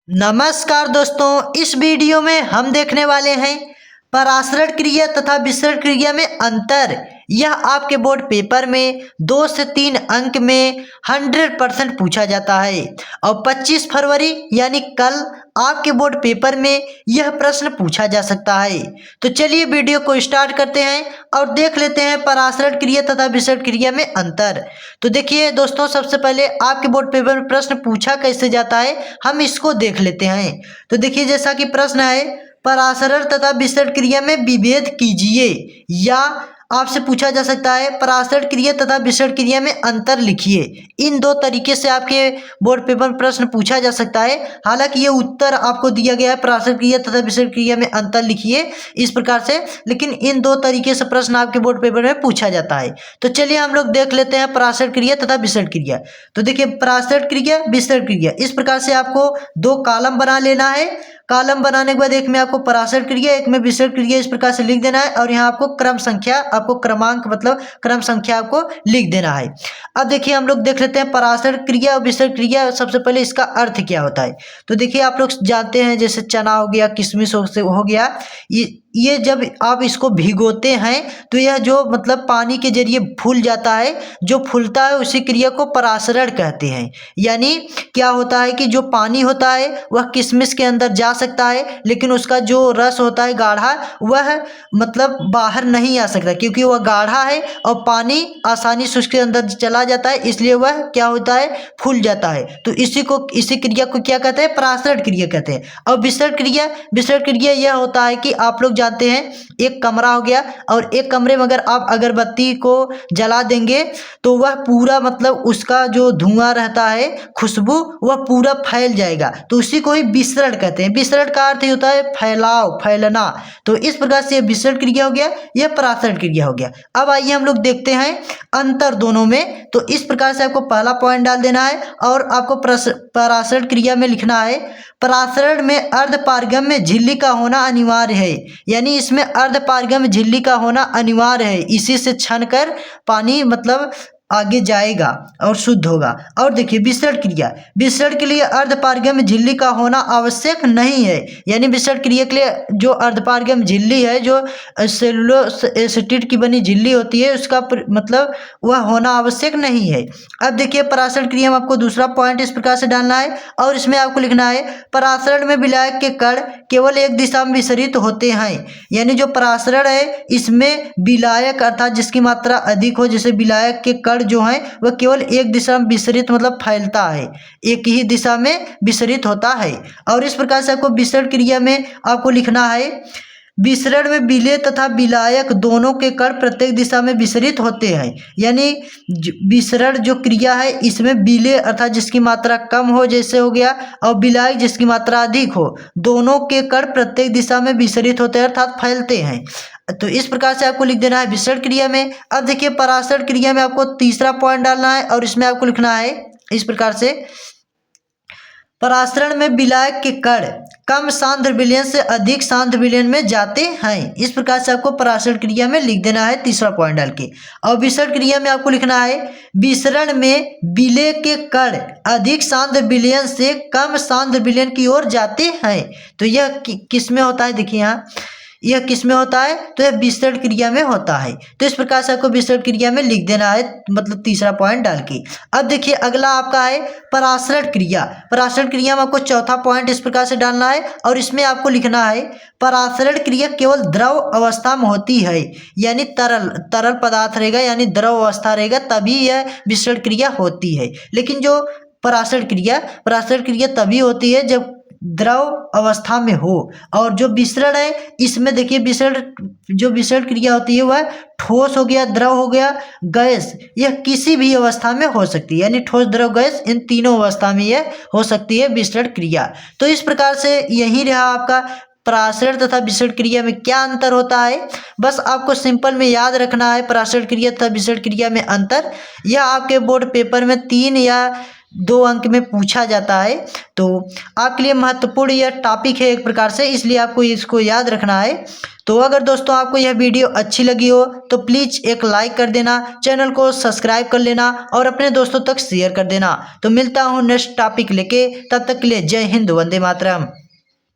नमस्कार दोस्तों, इस वीडियो में हम देखने वाले हैं परासरण क्रिया तथा विसरण क्रिया में अंतर। यह आपके बोर्ड पेपर में 2 से 3 अंक में 100% पूछा जाता है और 25 फरवरी यानी कल आपके बोर्ड पेपर में यह प्रश्न पूछा जा सकता है। तो चलिए वीडियो को स्टार्ट करते हैं और देख लेते हैं परासरण क्रिया तथा विसरण क्रिया में अंतर। तो देखिए दोस्तों, सबसे पहले आपके बोर्ड पेपर में प्रश्न पूछा कैसे जाता है हम इसको देख लेते हैं। तो देखिए, जैसा कि प्रश्न है, परासरण तथा विसरण क्रिया में विभेद कीजिए, या आपसे पूछा जा सकता है परासरण क्रिया तथा विसरण क्रिया में अंतर लिखिए। इन दो तरीके से आपके बोर्ड पेपर में प्रश्न पूछा जा सकता है। हालांकि ये उत्तर आपको दिया गया है परासरण क्रिया तथा विसरण क्रिया में अंतर लिखिए इस प्रकार से, लेकिन इन दो तरीके से प्रश्न आपके बोर्ड पेपर में पूछा जाता है। तो चलिए हम लोग देख लेते हैं परासरण क्रिया तथा विसरण क्रिया। तो देखिए, परासरण क्रिया विसरण क्रिया इस प्रकार से आपको 2 कॉलम बना लेना है। कॉलम बनाने के बाद एक में आपको परासरण क्रिया, एक में विसरण क्रिया इस प्रकार से लिख देना है और यहाँ आपको क्रम संख्या, आपको क्रमांक मतलब क्रम संख्या आपको लिख देना है। अब देखिए, हम लोग देख लेते हैं परासरण क्रिया और विसरण क्रिया। सबसे पहले इसका अर्थ क्या होता है। तो देखिए, आप लोग जानते हैं जैसे चना हो गया, किशमिश हो गया, ये जब आप इसको भिगोते हैं तो यह जो मतलब पानी के जरिए फूल जाता है, जो फूलता है उसी क्रिया को परासरण कहते हैं। यानी क्या होता है कि जो पानी होता है वह किशमिश के अंदर जा सकता है, लेकिन उसका जो रस होता है गाढ़ा, वह मतलब बाहर नहीं आ सकता क्योंकि वह गाढ़ा है और पानी आसानी से उसके अंदर चला जाता है, इसलिए वह क्या होता है, फूल जाता है। तो इसी क्रिया को क्या कहते हैं, परासरण क्रिया कहते हैं। और विसरण क्रिया यह होता है कि आप लोग जानते हैं एक कमरा हो गया और एक कमरे में अगर आप अगरबत्ती को जला देंगे तो वह पूरा मतलब उसका जो धुआं रहता है, खुशबू, वह पूरा फैल जाएगा। तो उसी को ही विसरण कहते हैं। विसरण का अर्थ होता है फैलाव, फैलना। तो इस प्रकार से विसरण क्रिया हो गया, यह परासरण क्रिया हो गया। अब आइए हम लोग देखते हैं अंतर दोनों में। तो इस प्रकार से आपको पहला पॉइंट डाल देना है और आपको परासरण क्रिया में लिखना है, परासरण में अर्धपारगम्य झिल्ली का होना अनिवार्य है। यानी इसमें अर्धपारगम्य झिल्ली का होना अनिवार्य है, इसी से छनकर पानी मतलब आगे जाएगा और शुद्ध होगा। और देखिए, विसरण के लिए अर्धपारगम्य झिल्ली का होना आवश्यक नहीं है। यानी विसरण क्रिया के लिए जो अर्धपारगम्य झिल्ली है, जो सेलुलोज एसिड की बनी झिल्ली होती है, उसका मतलब वह होना आवश्यक नहीं है। अब देखिए, परासरण क्रिया में आपको दूसरा पॉइंट इस प्रकार से डालना है और इसमें आपको लिखना है, परासरण में विलायक के कण केवल एक दिशा में विसरित होते हैं। यानी जो परासरण है इसमें विलायक अर्थात जिसकी मात्रा अधिक हो, जैसे विलायक के कण जो है वह केवल एक दिशा में विसरित मतलब फैलता है, एक ही दिशा में विसरित होता है। और इस प्रकार से आपको विसरण क्रिया में आपको लिखना है, विसरण में विलेय तथा विलायक दोनों के कण प्रत्येक दिशा में विसरित होते हैं। यानी विसरण जो क्रिया है इसमें विलेय अर्थात जिसकी मात्रा कम हो जैसे हो गया, और विलायक जिसकी मात्रा अधिक हो, दोनों के कण प्रत्येक दिशा में विसरित होते हैं अर्थात फैलते हैं। तो इस प्रकार से आपको लिख देना है विसरण क्रिया में। अब देखिए, परासरण क्रिया में आपको तीसरा पॉइंट डालना है और इसमें आपको लिखना है इस प्रकार से, परासरण में विलायक के कण कम सांद्र विलयन से अधिक सांद्र विलयन में जाते हैं। इस प्रकार से आपको परासरण क्रिया में लिख देना है तीसरा पॉइंट डाल के। और विसरण क्रिया में आपको लिखना है, विसरण में विलेय के कण अधिक सांद्र विलयन से कम सांद्र विलयन की ओर जाते हैं। तो यह किस में होता है, देखिए यहाँ यह किस में होता है, तो यह विसरण क्रिया में होता है। तो इस प्रकार से आपको विसरण क्रिया में लिख देना है मतलब तीसरा पॉइंट डाल के। अब देखिए, अगला आपका है परासरण क्रिया। परासरण क्रिया में आपको चौथा पॉइंट इस प्रकार से डालना है और इसमें आपको लिखना है, परासरण क्रिया केवल द्रव अवस्था में होती है। यानी तरल पदार्थ रहेगा, यानी द्रव अवस्था रहेगा, तभी यह विसरण क्रिया होती है। लेकिन जो परासरण क्रिया तभी होती है जब द्रव अवस्था में हो। और जो विसरण है इसमें देखिए, जो विसरण क्रिया होती है वह ठोस हो गया, द्रव हो गया, गैस, यह किसी भी अवस्था में हो सकती है। यानी ठोस, द्रव, गैस, इन तीनों अवस्था में यह हो सकती है विसरण क्रिया। तो इस प्रकार से यही रहा आपका परासरण तथा विसरण क्रिया में क्या अंतर होता है। बस आपको सिंपल में याद रखना है परासरण क्रिया तथा विसरण क्रिया में अंतर। यह आपके बोर्ड पेपर में 3 या 2 अंक में पूछा जाता है। तो आपके लिए महत्वपूर्ण यह टॉपिक है एक प्रकार से, इसलिए आपको इसको याद रखना है। तो अगर दोस्तों आपको यह वीडियो अच्छी लगी हो तो प्लीज़ एक लाइक कर देना, चैनल को सब्सक्राइब कर लेना और अपने दोस्तों तक शेयर कर देना। तो मिलता हूँ नेक्स्ट टॉपिक लेके, तब तक के लिए जय हिंद, वंदे मातरम।